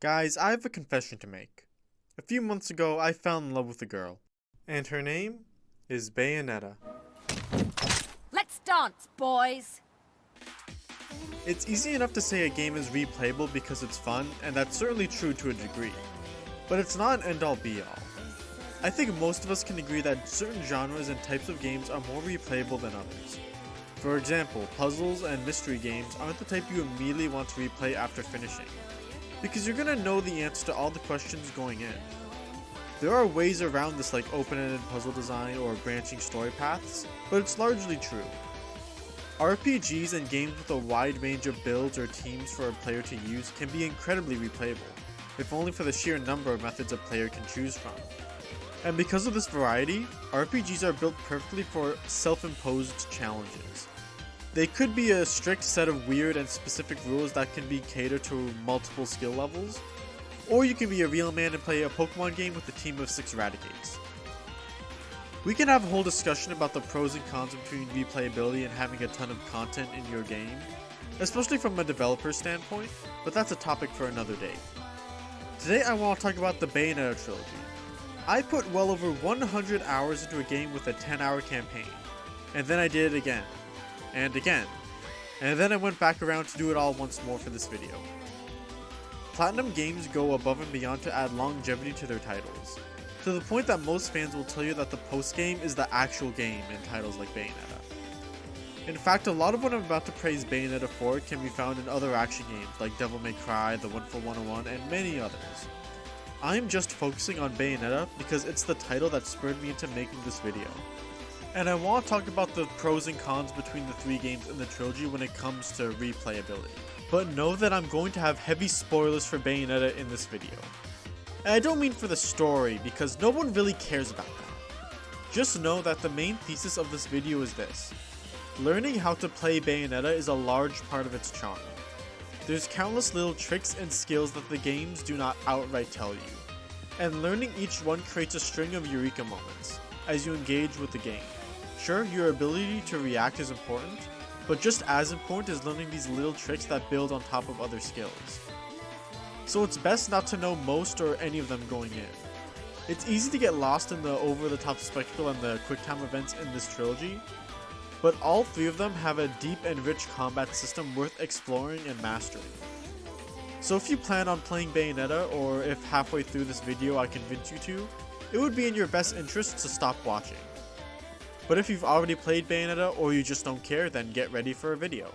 Guys, I have a confession to make. A few months ago, I fell in love with a girl. And her name is Bayonetta. Let's dance, boys! It's easy enough to say a game is replayable because it's fun, and that's certainly true to a degree. But it's not an end-all be-all. I think most of us can agree that certain genres and types of games are more replayable than others. For example, puzzles and mystery games aren't the type you immediately want to replay after finishing, because you're gonna know the answer to all the questions going in. There are ways around this, like open-ended puzzle design or branching story paths, but it's largely true. RPGs and games with a wide range of builds or teams for a player to use can be incredibly replayable, if only for the sheer number of methods a player can choose from. And because of this variety, RPGs are built perfectly for self-imposed challenges. They could be a strict set of weird and specific rules that can be catered to multiple skill levels, or you can be a real man and play a Pokemon game with a team of 6 Raticats. We can have a whole discussion about the pros and cons between replayability and having a ton of content in your game, especially from a developer's standpoint, but that's a topic for another day. Today I want to talk about the Bayonetta trilogy. I put well over 100 hours into a game with a 10-hour campaign, and then I did it again, and again, and then I went back around to do it all once more for this video. Platinum Games go above and beyond to add longevity to their titles, to the point that most fans will tell you that the post-game is the actual game in titles like Bayonetta. In fact, a lot of what I'm about to praise Bayonetta for can be found in other action games like Devil May Cry, The One for 101, and many others. I'm just focusing on Bayonetta because it's the title that spurred me into making this video. And I want to talk about the pros and cons between the 3 games in the trilogy when it comes to replayability. But know that I'm going to have heavy spoilers for Bayonetta in this video. And I don't mean for the story, because no one really cares about that. Just know that the main thesis of this video is this: learning how to play Bayonetta is a large part of its charm. There's countless little tricks and skills that the games do not outright tell you, and learning each one creates a string of eureka moments as you engage with the game. Sure, your ability to react is important, but just as important is learning these little tricks that build on top of other skills. So it's best not to know most or any of them going in. It's easy to get lost in the over-the-top spectacle and the quick-time events in this trilogy, but all 3 of them have a deep and rich combat system worth exploring and mastering. So if you plan on playing Bayonetta, or if halfway through this video I convince you to, it would be in your best interest to stop watching. But if you've already played Bayonetta or you just don't care, then get ready for a video.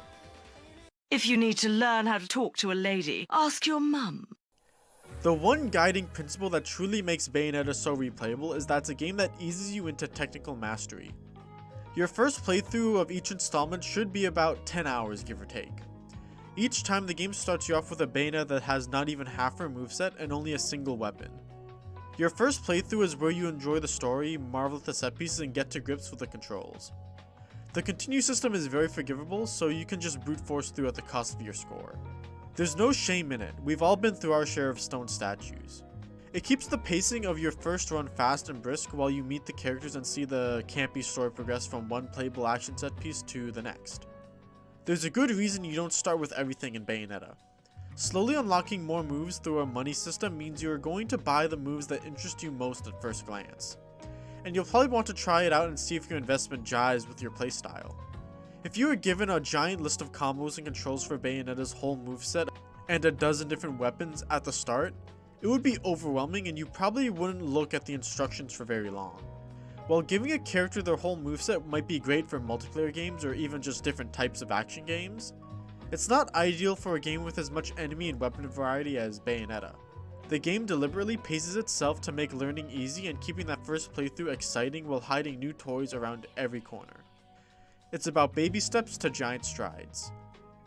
If you need to learn how to talk to a lady, ask your mum. The one guiding principle that truly makes Bayonetta so replayable is that it's a game that eases you into technical mastery. Your first playthrough of each installment should be about 10 hours, give or take. Each time the game starts you off with a Bayonetta that has not even half her moveset and only a single weapon. Your first playthrough is where you enjoy the story, marvel at the set pieces, and get to grips with the controls. The continue system is very forgivable, so you can just brute force through at the cost of your score. There's no shame in it, we've all been through our share of stone statues. It keeps the pacing of your first run fast and brisk while you meet the characters and see the campy story progress from one playable action set piece to the next. There's a good reason you don't start with everything in Bayonetta. Slowly unlocking more moves through a money system means you're going to buy the moves that interest you most at first glance. And you'll probably want to try it out and see if your investment jives with your playstyle. If you were given a giant list of combos and controls for Bayonetta's whole moveset and a dozen different weapons at the start, it would be overwhelming and you probably wouldn't look at the instructions for very long. While giving a character their whole moveset might be great for multiplayer games or even just different types of action games, it's not ideal for a game with as much enemy and weapon variety as Bayonetta. The game deliberately paces itself to make learning easy and keeping that first playthrough exciting while hiding new toys around every corner. It's about baby steps to giant strides.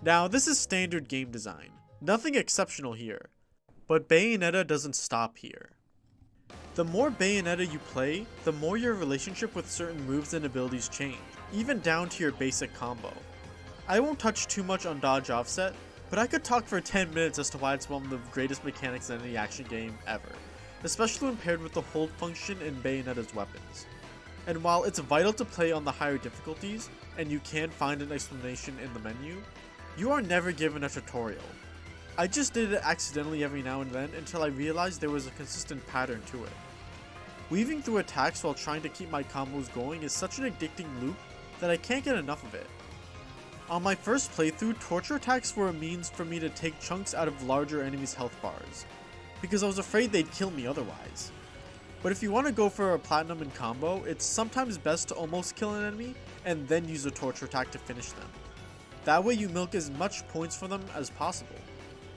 Now, this is standard game design, nothing exceptional here, but Bayonetta doesn't stop here. The more Bayonetta you play, the more your relationship with certain moves and abilities change, even down to your basic combo. I won't touch too much on dodge offset, but I could talk for 10 minutes as to why it's one of the greatest mechanics in any action game ever, especially when paired with the hold function in Bayonetta's weapons. And while it's vital to play on the higher difficulties, and you can find an explanation in the menu, you are never given a tutorial. I just did it accidentally every now and then until I realized there was a consistent pattern to it. Weaving through attacks while trying to keep my combos going is such an addicting loop that I can't get enough of it. On my first playthrough, torture attacks were a means for me to take chunks out of larger enemies' health bars, because I was afraid they'd kill me otherwise. But if you want to go for a platinum in combo, it's sometimes best to almost kill an enemy and then use a torture attack to finish them. That way you milk as much points for them as possible.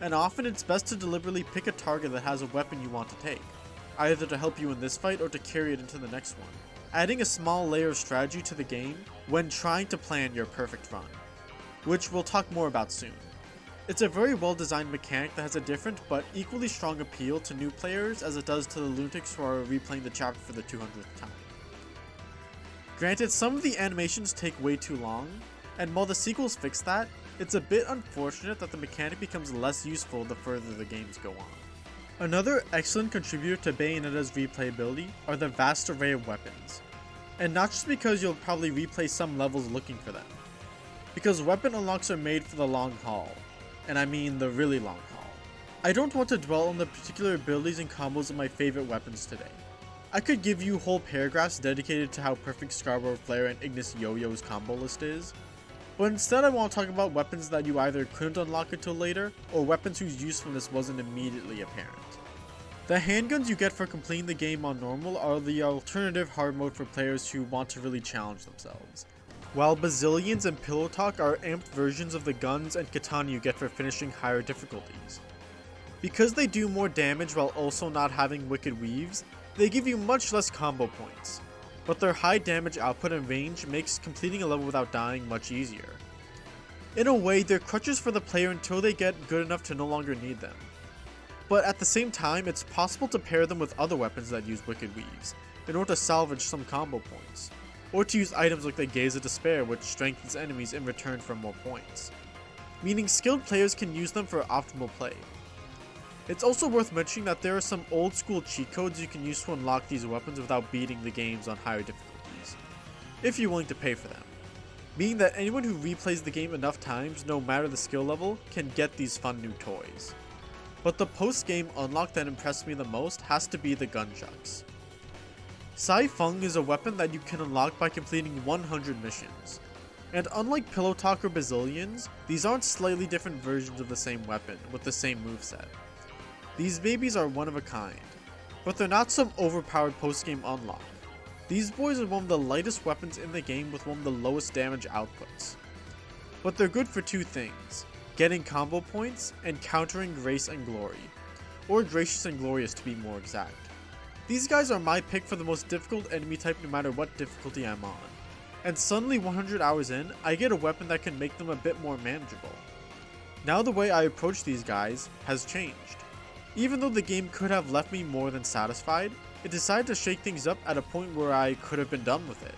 And often it's best to deliberately pick a target that has a weapon you want to take, either to help you in this fight or to carry it into the next one, adding a small layer of strategy to the game when trying to plan your perfect run, which we'll talk more about soon. It's a very well designed mechanic that has a different but equally strong appeal to new players as it does to the lunatics who are replaying the chapter for the 200th time. Granted, some of the animations take way too long, and while the sequels fix that, it's a bit unfortunate that the mechanic becomes less useful the further the games go on. Another excellent contributor to Bayonetta's replayability are the vast array of weapons, and not just because you'll probably replay some levels looking for them, because weapon unlocks are made for the long haul, and I mean the really long haul. I don't want to dwell on the particular abilities and combos of my favorite weapons today. I could give you whole paragraphs dedicated to how perfect Scarborough Flare and Ignis Yo-Yo's combo list is, but instead I want to talk about weapons that you either couldn't unlock until later, or weapons whose usefulness wasn't immediately apparent. The handguns you get for completing the game on normal are the alternative hard mode for players who want to really challenge themselves, while Bazillions and Pillow Talk are amped versions of the guns and katana you get for finishing higher difficulties. Because they do more damage while also not having wicked weaves, they give you much less combo points, but their high damage output and range makes completing a level without dying much easier. In a way, they're crutches for the player until they get good enough to no longer need them. But at the same time, it's possible to pair them with other weapons that use wicked weaves, in order to salvage some combo points, or to use items like the Gaze of Despair, which strengthens enemies in return for more points, meaning skilled players can use them for optimal play. It's also worth mentioning that there are some old school cheat codes you can use to unlock these weapons without beating the games on higher difficulties, if you're willing to pay for them, meaning that anyone who replays the game enough times, no matter the skill level, can get these fun new toys. But the post-game unlock that impressed me the most has to be the Gunchucks. Sai Feng is a weapon that you can unlock by completing 100 missions, and unlike Pillow Talk or Bazillions, these aren't slightly different versions of the same weapon with the same moveset. These babies are one of a kind, but they're not some overpowered post-game unlock. These boys are one of the lightest weapons in the game with one of the lowest damage outputs. But they're good for two things: getting combo points and countering Grace and Glory, or Gracious and Glorious to be more exact. These guys are my pick for the most difficult enemy type no matter what difficulty I'm on, and suddenly 100 hours in, I get a weapon that can make them a bit more manageable. Now the way I approach these guys has changed. Even though the game could have left me more than satisfied, it decided to shake things up at a point where I could have been done with it.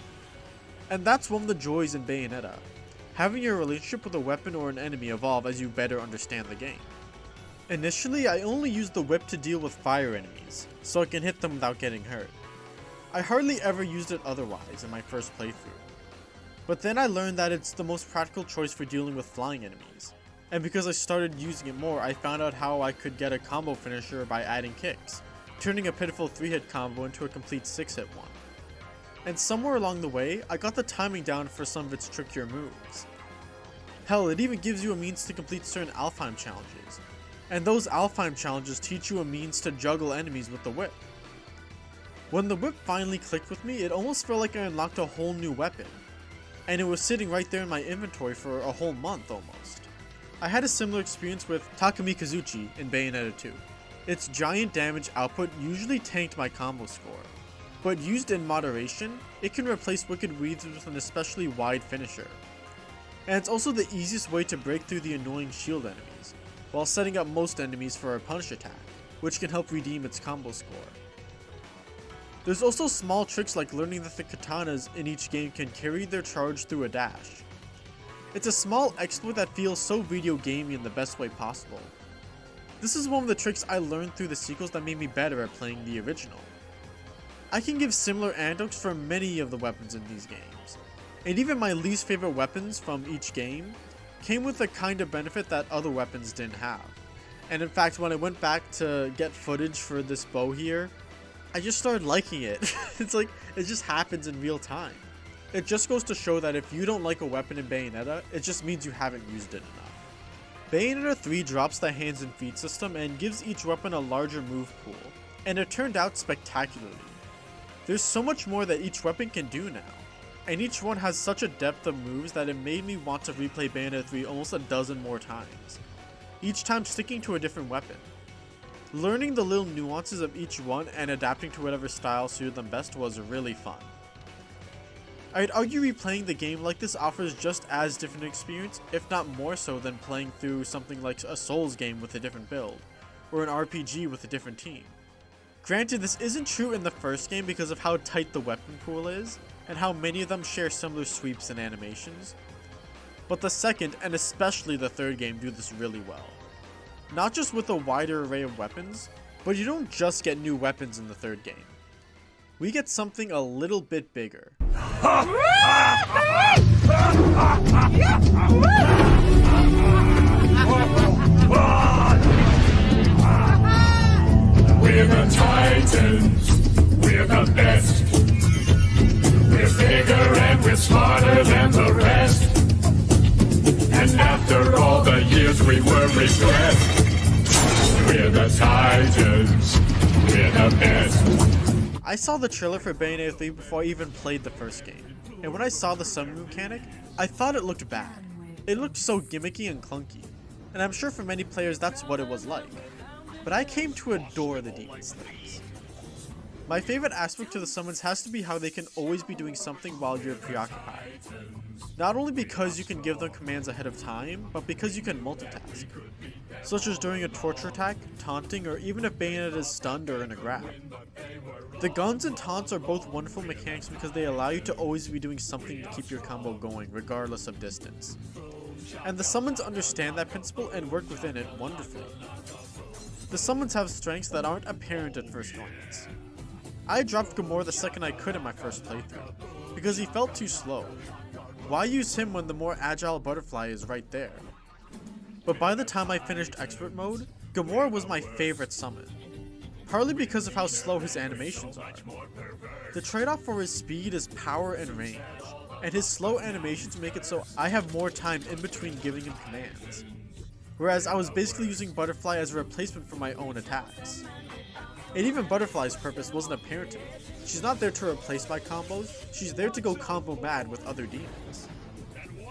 And that's one of the joys in Bayonetta, having your relationship with a weapon or an enemy evolve as you better understand the game. Initially, I only used the whip to deal with fire enemies, so I can hit them without getting hurt. I hardly ever used it otherwise in my first playthrough. But then I learned that it's the most practical choice for dealing with flying enemies. And because I started using it more, I found out how I could get a combo finisher by adding kicks, turning a pitiful 3-hit combo into a complete 6-hit one. And somewhere along the way, I got the timing down for some of its trickier moves. Hell, it even gives you a means to complete certain Alfheim challenges, and those Alfheim challenges teach you a means to juggle enemies with the whip. When the whip finally clicked with me, it almost felt like I unlocked a whole new weapon, and it was sitting right there in my inventory for a whole month almost. I had a similar experience with Takumi Kazuchi in Bayonetta 2. Its giant damage output usually tanked my combo score, but used in moderation, it can replace wicked weaves with an especially wide finisher. And it's also the easiest way to break through the annoying shield enemies, while setting up most enemies for a punish attack, which can help redeem its combo score. There's also small tricks like learning that the katanas in each game can carry their charge through a dash. It's a small exploit that feels so video gamey in the best way possible. This is one of the tricks I learned through the sequels that made me better at playing the original. I can give similar anecdotes for many of the weapons in these games, and even my least favorite weapons from each game came with a kind of benefit that other weapons didn't have, And in fact, when I went back to get footage for this bow here, I just started liking it. It's like, it just happens in real time. It just goes to show that if you don't like a weapon in Bayonetta, it just means you haven't used it enough. Bayonetta 3 drops the hands and feet system and gives each weapon a larger move pool, and it turned out spectacularly. There's so much more that each weapon can do now, and each one has such a depth of moves that it made me want to replay Bayonetta 3 almost a dozen more times, each time sticking to a different weapon. Learning the little nuances of each one and adapting to whatever style suited them best was really fun. I'd argue replaying the game like this offers just as different an experience, if not more so than playing through something like a Souls game with a different build, or an RPG with a different team. Granted, this isn't true in the first game because of how tight the weapon pool is, and how many of them share similar sweeps and animations, but the second, and especially the third game, do this really well. Not just with a wider array of weapons, but you don't just get new weapons in the third game. We get something a little bit bigger. We're the Titans, we're the best. We're bigger and we're smarter than the rest. And after all the years we were regressed, we're the Titans, we're the best. I saw the trailer for Bayonetta 3 before I even played the first game, and when I saw the summon mechanic, I thought it looked bad. It looked so gimmicky and clunky, and I'm sure for many players that's what it was like. But I came to adore the demon slings. My favorite aspect to the summons has to be how they can always be doing something while you're preoccupied. Not only because you can give them commands ahead of time, but because you can multitask. Such as during a torture attack, taunting, or even if Bayonetta is stunned or in a grab. The guns and taunts are both wonderful mechanics because they allow you to always be doing something to keep your combo going regardless of distance. And the summons understand that principle and work within it wonderfully. The summons have strengths that aren't apparent at first glance. I dropped Gamora the second I could in my first playthrough, because he felt too slow. Why use him when the more agile butterfly is right there? But by the time I finished expert mode, Gamora was my favorite summon. Partly because of how slow his animations are. The trade-off for his speed is power and range, and his slow animations make it so I have more time in between giving him commands. Whereas I was basically using Butterfly as a replacement for my own attacks. And even Butterfly's purpose wasn't apparent to me. She's not there to replace my combos, she's there to go combo mad with other demons.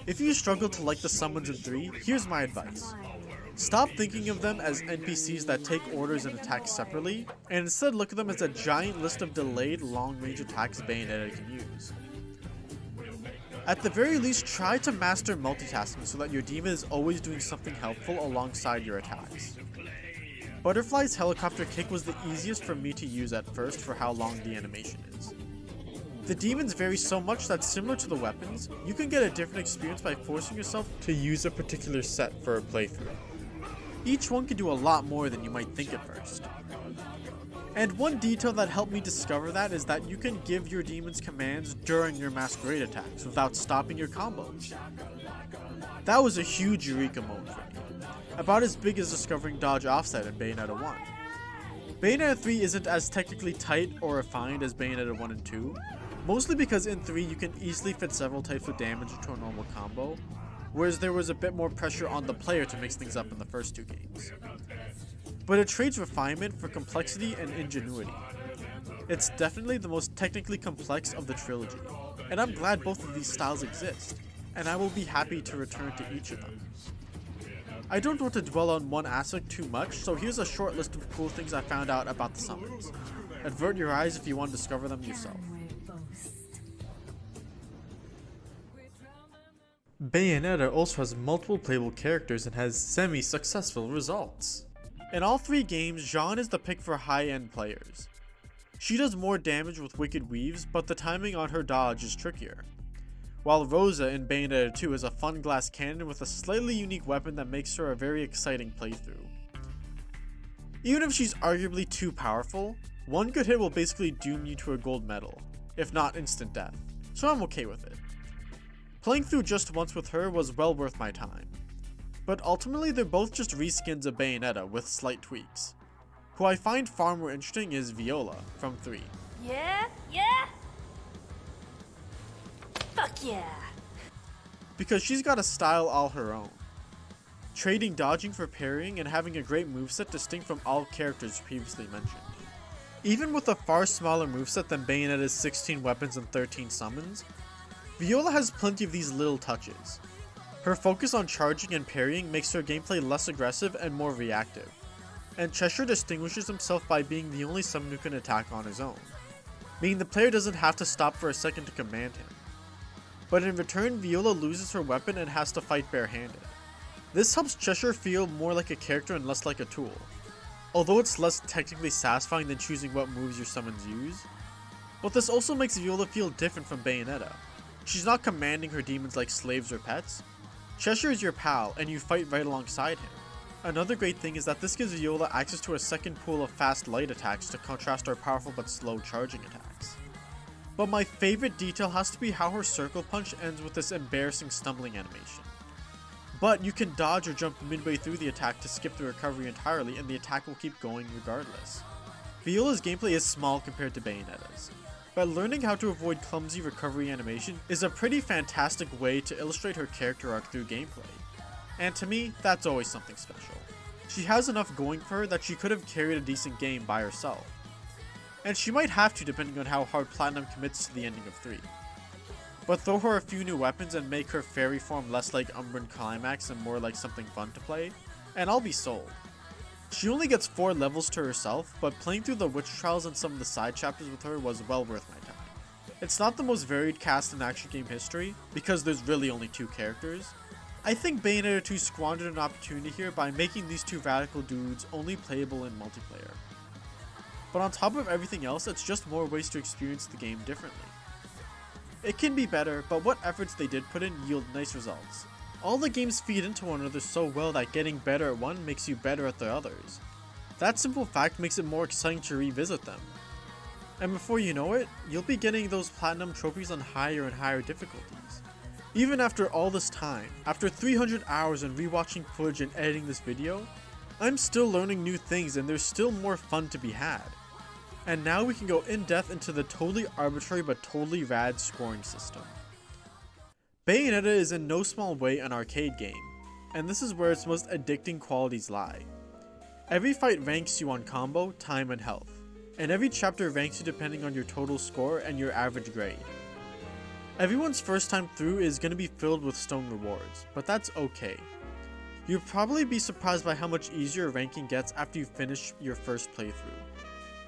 If you struggle to like the summons in 3, here's my advice. Stop thinking of them as NPCs that take orders and attack separately, and instead look at them as a giant list of delayed long-range attacks Bayonetta can use. At the very least, try to master multitasking so that your demon is always doing something helpful alongside your attacks. Butterfly's helicopter kick was the easiest for me to use at first for how long the animation is. The demons vary so much that similar to the weapons, you can get a different experience by forcing yourself to use a particular set for a playthrough. Each one can do a lot more than you might think at first. And one detail that helped me discover that is that you can give your demons commands during your masquerade attacks without stopping your combos. That was a huge eureka moment for me, about as big as discovering dodge offset in Bayonetta 1. Bayonetta 3 isn't as technically tight or refined as Bayonetta 1 and 2, mostly because in 3 you can easily fit several types of damage into a normal combo, whereas there was a bit more pressure on the player to mix things up in the first two games. But it trades refinement for complexity and ingenuity. It's definitely the most technically complex of the trilogy, and I'm glad both of these styles exist, and I will be happy to return to each of them. I don't want to dwell on one aspect too much, so here's a short list of cool things I found out about the summons. Avert your eyes if you want to discover them yourself. Bayonetta also has multiple playable characters and has semi-successful results. In all three games, Jeanne is the pick for high-end players. She does more damage with wicked weaves, but the timing on her dodge is trickier. While Rosa in Bayonetta 2 is a fun glass cannon with a slightly unique weapon that makes her a very exciting playthrough. Even if she's arguably too powerful, one good hit will basically doom you to a gold medal, if not instant death, so I'm okay with it. Playing through just once with her was well worth my time. but ultimately they're both just reskins of Bayonetta with slight tweaks. Who I find far more interesting is Viola from 3. Yeah? Fuck yeah! Because she's got a style all her own. Trading dodging for parrying and having a great moveset distinct from all characters previously mentioned. Even with a far smaller moveset than Bayonetta's 16 weapons and 13 summons, Viola has plenty of these little touches. Her focus on charging and parrying makes her gameplay less aggressive and more reactive, and Cheshire distinguishes himself by being the only summon who can attack on his own, meaning the player doesn't have to stop for a second to command him. But in return, Viola loses her weapon and has to fight barehanded. This helps Cheshire feel more like a character and less like a tool, although it's less technically satisfying than choosing what moves your summons use. But this also makes Viola feel different from Bayonetta. She's not commanding her demons like slaves or pets. Cheshire is your pal, and you fight right alongside him. Another great thing is that this gives Viola access to a second pool of fast light attacks to contrast our powerful but slow charging attacks. But my favorite detail has to be how her circle punch ends with this embarrassing stumbling animation. But you can dodge or jump midway through the attack to skip the recovery entirely, and the attack will keep going regardless. Viola's gameplay is small compared to Bayonetta's, but learning how to avoid clumsy recovery animation is a pretty fantastic way to illustrate her character arc through gameplay. And to me, that's always something special. She has enough going for her that she could have carried a decent game by herself. And she might have to depending on how hard Platinum commits to the ending of 3. But throw her a few new weapons and make her fairy form less like Umbran Climax and more like something fun to play, and I'll be sold. She only gets 4 levels to herself, but playing through the witch trials and some of the side chapters with her was well worth my time. It's not the most varied cast in action game history, because there's really only 2 characters. I think Bayonetta 2 squandered an opportunity here by making these 2 radical dudes only playable in multiplayer. But on top of everything else, it's just more ways to experience the game differently. It can be better, but what efforts they did put in yield nice results. All the games feed into one another so well that getting better at one makes you better at the others. That simple fact makes it more exciting to revisit them. And before you know it, you'll be getting those platinum trophies on higher and higher difficulties. Even after all this time, after 300 hours and rewatching footage and editing this video, I'm still learning new things and there's still more fun to be had. And now we can go in depth into the totally arbitrary but totally rad scoring system. Bayonetta is in no small way an arcade game, and this is where its most addicting qualities lie. Every fight ranks you on combo, time, and health, and every chapter ranks you depending on your total score and your average grade. Everyone's first time through is going to be filled with stone rewards, but that's okay. You'll probably be surprised by how much easier ranking gets after you finish your first playthrough.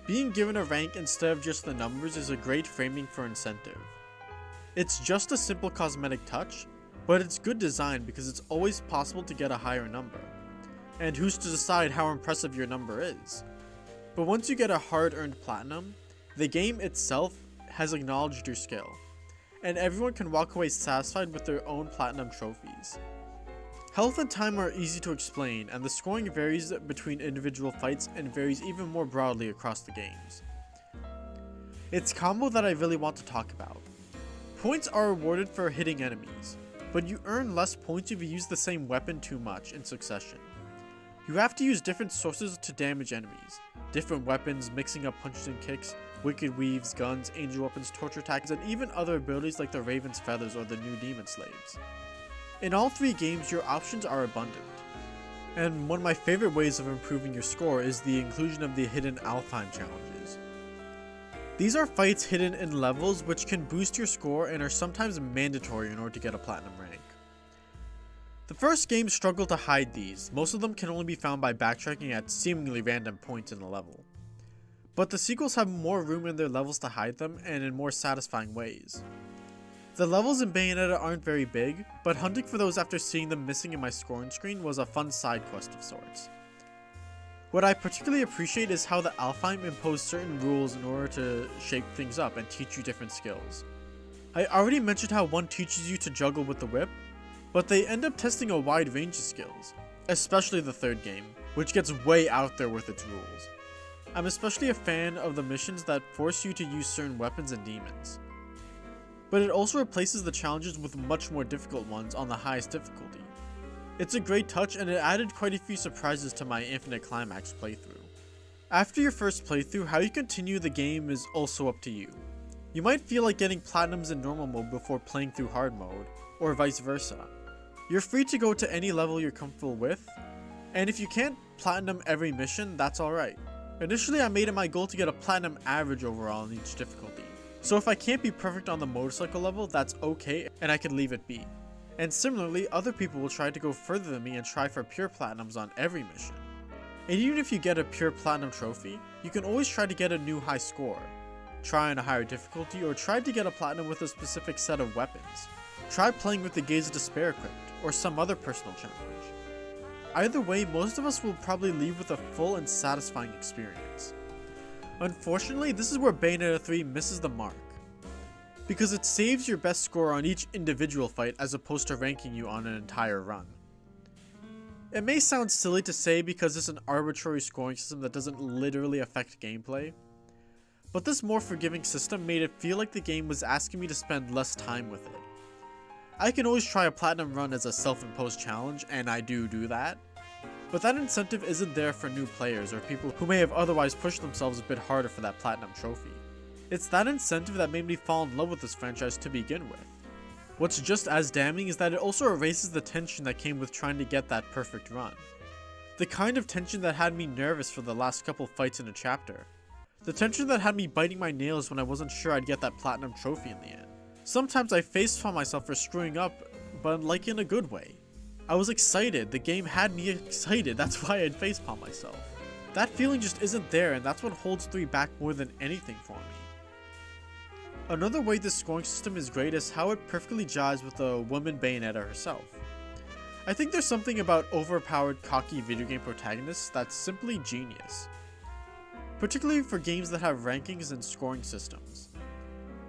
Being given a rank instead of just the numbers is a great framing for incentive. It's just a simple cosmetic touch, but it's good design because it's always possible to get a higher number. And who's to decide how impressive your number is? But once you get a hard-earned platinum, the game itself has acknowledged your skill, and everyone can walk away satisfied with their own platinum trophies. Health and time are easy to explain, and the scoring varies between individual fights and varies even more broadly across the games. It's combo that I really want to talk about. Points are awarded for hitting enemies, but you earn less points if you use the same weapon too much in succession. You have to use different sources to damage enemies, different weapons, mixing up punches and kicks, wicked weaves, guns, angel weapons, torture attacks, and even other abilities like the Raven's Feathers or the new Demon Slaves. In all 3 games, your options are abundant. And one of my favorite ways of improving your score is the inclusion of the hidden Alfheim challenges. These are fights hidden in levels which can boost your score and are sometimes mandatory in order to get a platinum rank. The first games struggle to hide these, most of them can only be found by backtracking at seemingly random points in the level. But the sequels have more room in their levels to hide them and in more satisfying ways. The levels in Bayonetta aren't very big, but hunting for those after seeing them missing in my scoring screen was a fun side quest of sorts. What I particularly appreciate is how the Alfheim impose certain rules in order to shake things up and teach you different skills. I already mentioned how one teaches you to juggle with the whip, but they end up testing a wide range of skills, especially the third game, which gets way out there with its rules. I'm especially a fan of the missions that force you to use certain weapons and demons. But it also replaces the challenges with much more difficult ones on the highest difficulty. It's a great touch and it added quite a few surprises to my Infinite Climax playthrough. After your first playthrough, how you continue the game is also up to you. You might feel like getting platinums in normal mode before playing through hard mode, or vice versa. You're free to go to any level you're comfortable with, and if you can't platinum every mission, that's alright. Initially I made it my goal to get a platinum average overall in each difficulty, so if I can't be perfect on the motorcycle level, that's okay and I can leave it be. And similarly, other people will try to go further than me and try for pure platinums on every mission. And even if you get a pure platinum trophy, you can always try to get a new high score, try on a higher difficulty, or try to get a platinum with a specific set of weapons. Try playing with the Gaze of Despair equipped, or some other personal challenge. Either way, most of us will probably leave with a full and satisfying experience. Unfortunately, this is where Bayonetta 3 misses the mark, because it saves your best score on each individual fight as opposed to ranking you on an entire run. It may sound silly to say because it's an arbitrary scoring system that doesn't literally affect gameplay, but this more forgiving system made it feel like the game was asking me to spend less time with it. I can always try a platinum run as a self-imposed challenge, and I do that, but that incentive isn't there for new players or people who may have otherwise pushed themselves a bit harder for that platinum trophy. It's that incentive that made me fall in love with this franchise to begin with. What's just as damning is that it also erases the tension that came with trying to get that perfect run. The kind of tension that had me nervous for the last couple fights in a chapter. The tension that had me biting my nails when I wasn't sure I'd get that platinum trophy in the end. Sometimes I facepalm myself for screwing up, but like in a good way. I was excited, the game had me excited, that's why I'd facepalm myself. That feeling just isn't there, and that's what holds 3 back more than anything for me. Another way this scoring system is great is how it perfectly jives with the woman Bayonetta herself. I think there's something about overpowered, cocky video game protagonists that's simply genius. Particularly for games that have rankings and scoring systems.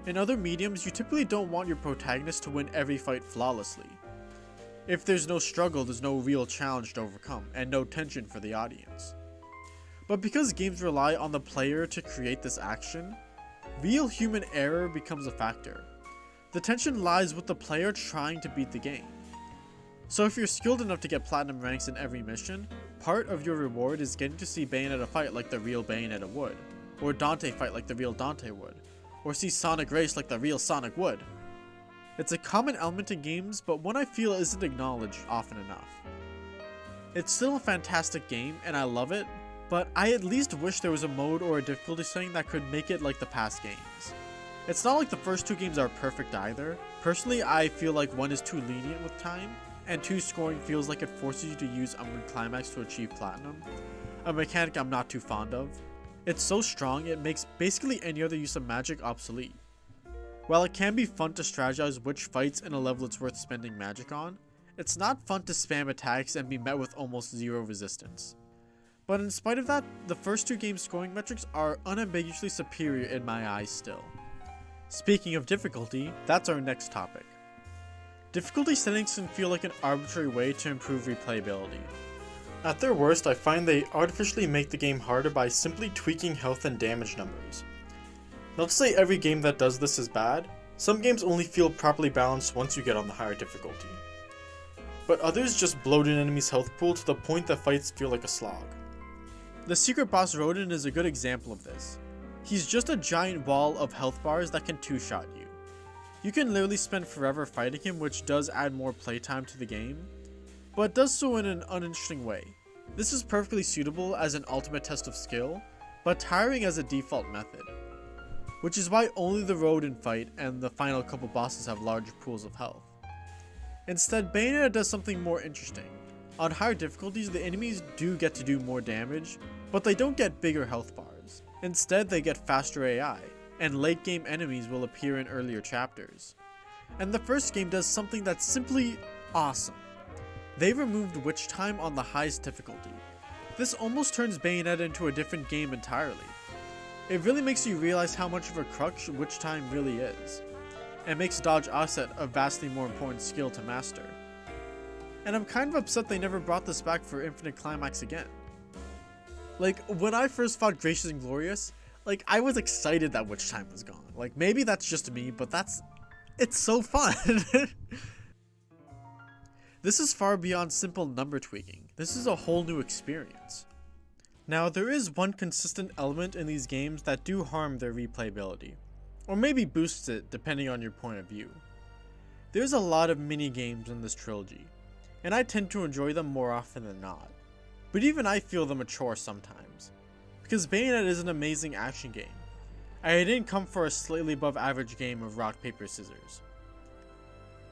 In other mediums, you typically don't want your protagonist to win every fight flawlessly. If there's no struggle, there's no real challenge to overcome, and no tension for the audience. But because games rely on the player to create this action, real human error becomes a factor. The tension lies with the player trying to beat the game. So if you're skilled enough to get platinum ranks in every mission, part of your reward is getting to see Bayonetta fight like the real Bayonetta would, or Dante fight like the real Dante would, or see Sonic race like the real Sonic would. It's a common element in games, but one I feel isn't acknowledged often enough. It's still a fantastic game, and I love it, but I at least wish there was a mode or a difficulty setting that could make it like the past games. It's not like the first 2 games are perfect either. Personally, I feel like 1 is too lenient with time, and 2 scoring feels like it forces you to use Unward Climax to achieve platinum, a mechanic I'm not too fond of. It's so strong, it makes basically any other use of magic obsolete. While it can be fun to strategize which fights in a level it's worth spending magic on, it's not fun to spam attacks and be met with almost zero resistance. But in spite of that, the first 2 games' scoring metrics are unambiguously superior in my eyes still. Speaking of difficulty, that's our next topic. Difficulty settings can feel like an arbitrary way to improve replayability. At their worst, I find they artificially make the game harder by simply tweaking health and damage numbers. Not to say every game that does this is bad, some games only feel properly balanced once you get on the higher difficulty. But others just bloat an enemy's health pool to the point that fights feel like a slog. The secret boss Rodin is a good example of this. He's just a giant wall of health bars that can 2-shot you. You can literally spend forever fighting him, which does add more playtime to the game, but does so in an uninteresting way. This is perfectly suitable as an ultimate test of skill, but tiring as a default method. Which is why only the Rodin fight and the final couple bosses have larger pools of health. Instead, Bayonetta does something more interesting. On higher difficulties, the enemies do get to do more damage, but they don't get bigger health bars. Instead, they get faster AI, and late game enemies will appear in earlier chapters. And the first game does something that's simply awesome. They removed witch time on the highest difficulty. This almost turns Bayonetta into a different game entirely. It really makes you realize how much of a crutch witch time really is, and makes dodge offset a vastly more important skill to master. And I'm kind of upset they never brought this back for Infinite Climax again. Like, when I first fought Gracious and Glorious, like, I was excited that witch time was gone. Like, maybe that's just me, but it's so fun. This is far beyond simple number tweaking. This is a whole new experience. Now, there is one consistent element in these games that do harm their replayability, or maybe boosts it depending on your point of view. There's a lot of mini-games in this trilogy, and I tend to enjoy them more often than not. But even I feel them a chore sometimes, because Bayonetta is an amazing action game. I didn't come for a slightly above average game of rock, paper, scissors.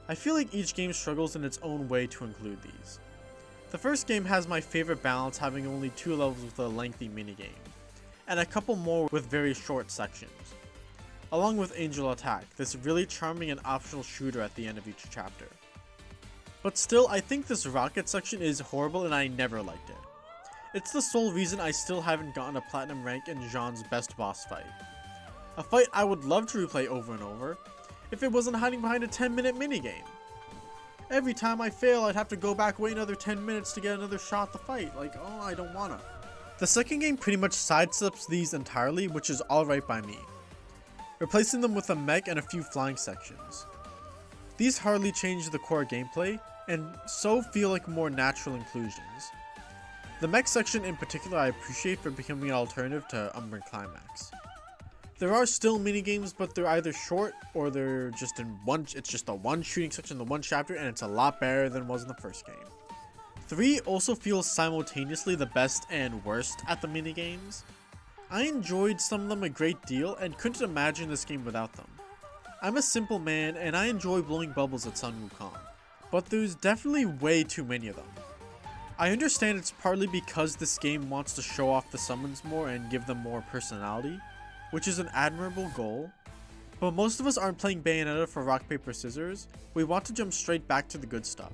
I feel like each game struggles in its own way to include these. The first game has my favorite balance, having only 2 levels with a lengthy minigame, and a couple more with very short sections, along with Angel Attack, this really charming and optional shooter at the end of each chapter. But still, I think this rocket section is horrible and I never liked it. It's the sole reason I still haven't gotten a platinum rank in Jean's best boss fight. A fight I would love to replay over and over, if it wasn't hiding behind a 10-minute minigame. Every time I fail, I'd have to go back, wait another 10 minutes to get another shot at the fight. Like, oh, I don't wanna. The second game pretty much sidesteps these entirely, which is alright by me, replacing them with a mech and a few flying sections. These hardly change the core gameplay, and so feel like more natural inclusions. The mech section in particular I appreciate for becoming an alternative to Umbran Climax. There are still minigames, but they're either short or they're just in one. It's just the one shooting section in the one chapter, and it's a lot better than it was in the first game. 3 also feels simultaneously the best and worst at the minigames. I enjoyed some of them a great deal and couldn't imagine this game without them. I'm a simple man and I enjoy blowing bubbles at Sun Wukong, but there's definitely way too many of them. I understand it's partly because this game wants to show off the summons more and give them more personality, which is an admirable goal, but most of us aren't playing Bayonetta for rock, paper, scissors. We want to jump straight back to the good stuff.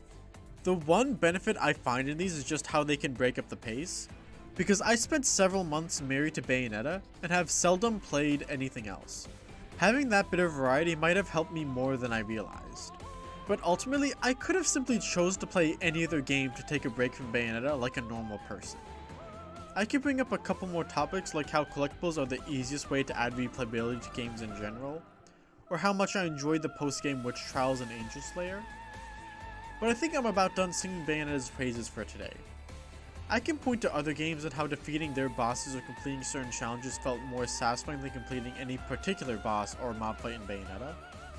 The one benefit I find in these is just how they can break up the pace, because I spent several months married to Bayonetta and have seldom played anything else. Having that bit of variety might have helped me more than I realized. But ultimately, I could have simply chose to play any other game to take a break from Bayonetta like a normal person. I could bring up a couple more topics like how collectibles are the easiest way to add replayability to games in general, or how much I enjoyed the post-game Witch Trials and Angel Slayer, but I think I'm about done singing Bayonetta's praises for today. I can point to other games and how defeating their bosses or completing certain challenges felt more satisfying than completing any particular boss or mob fight in Bayonetta,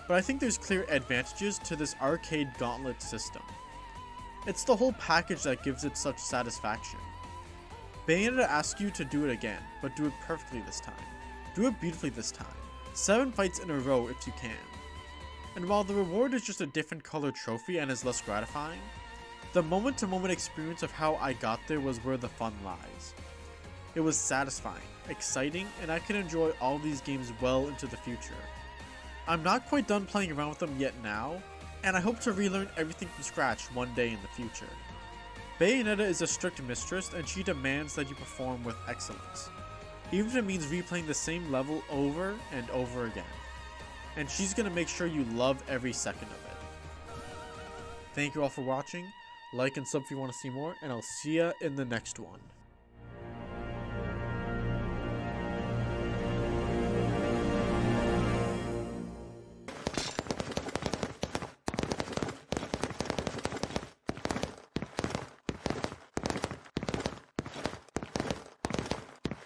but I think there's clear advantages to this arcade gauntlet system. It's the whole package that gives it such satisfaction. Bayonetta asks you to do it again, but do it perfectly this time. Do it beautifully this time. 7 fights in a row if you can. And while the reward is just a different colored trophy and is less gratifying, the moment-to-moment experience of how I got there was where the fun lies. It was satisfying, exciting, and I can enjoy all these games well into the future. I'm not quite done playing around with them yet now, and I hope to relearn everything from scratch one day in the future. Bayonetta is a strict mistress and she demands that you perform with excellence, even if it means replaying the same level over and over again. And she's gonna make sure you love every second of it. Thank you all for watching, like and sub if you want to see more, and I'll see ya in the next one.